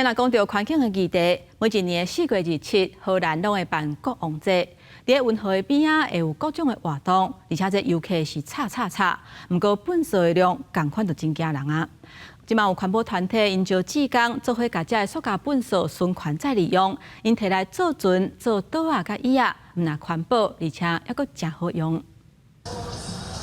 今若讲到环境的议题，每一年4月27号，荷兰拢会办国王节。伫运河的边仔会有各种的活动，而且这游客是吵。不过本数的量同款就真惊人啊！即卖有环保团体因招志工做伙甲这塑胶本数循环再利用，因摕来做船、做岛啊、甲椅啊，唔但环保，而且还阁真好用。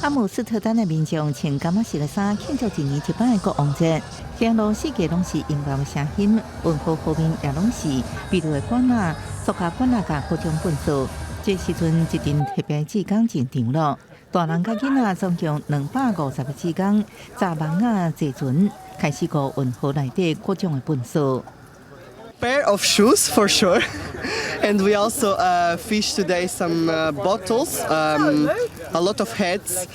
阿姆斯特丹的民众穿感冒色的衫庆祝一年一班的国王节，行路四界拢是音乐的声音，运河后面也拢是秘鲁的管仔、塑胶管仔甲各种本数。这时阵一阵特别志工进场咯，大人甲囡仔总共250个志工，扎网啊坐船，开始过运河内底各种的本数。Pair of shoes for sure, and we also fish today some bottles, a lot of heads,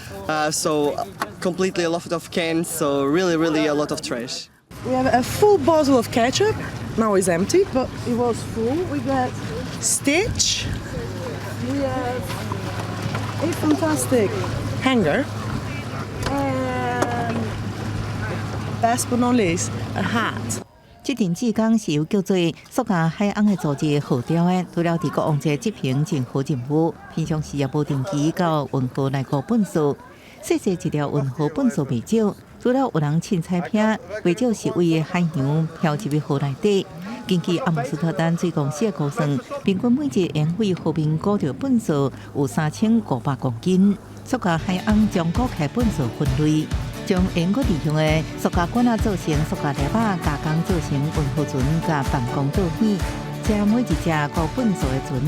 so completely a lot of cans, so really a lot of trash. We have a full bottle of ketchup. Now it's empty, but it was full. We got Stitch. We have a fantastic hanger. And last but not least, a hat. 这阵志工是由叫做塑胶海岸的组织号召的，除了伫国王节执行净河任务，平常时也无定期到运河来过本数。细细一条运河本数未少，除了有人凊彩拼，未少是为海洋漂入去河内底。根据阿姆斯特丹水公司的估算，平均每日盐费河边估着本数有3500公斤。塑胶海岸将顾客本数分类。将盐果利用的塑胶管仔做成塑胶粒仔，加工做成运河船，甲办公做起。这每一只高本数的船，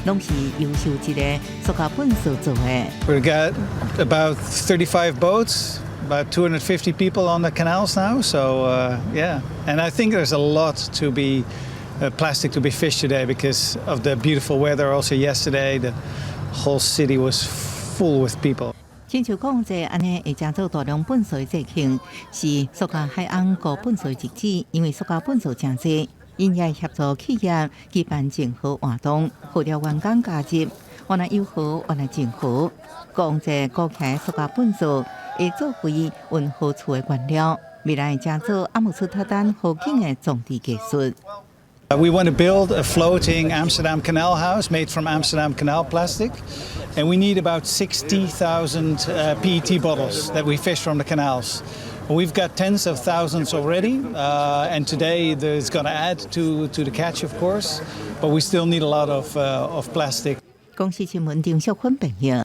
拢是优秀一个塑胶本数做的。We've got about 35 boats, about 250 people on the canals now. So yeah, and I think there's a lot to be plastic to be fished today because of the beautiful weather. Also yesterday, the whole city was full with people. 亲像讲这安尼会真做大量本数的节庆，是塑胶海岸高本数的日子，因为塑胶本数真多，因也协助企业举办净河活动，号召员工加入，原来友好，原来净河。讲这顾客塑胶本数会作为运河厝的原料，未来真做阿姆斯特丹河景的重点技术。We want to build a floating Amsterdam Canal house made from Amsterdam Canal plastic, and we need about 60,000 PET bottles that we fish from the canals. We've got tens of thousands already, and today there's going to add to the catch, of course, but we still need a lot of plastic. 公司新闻张淑芬朋友。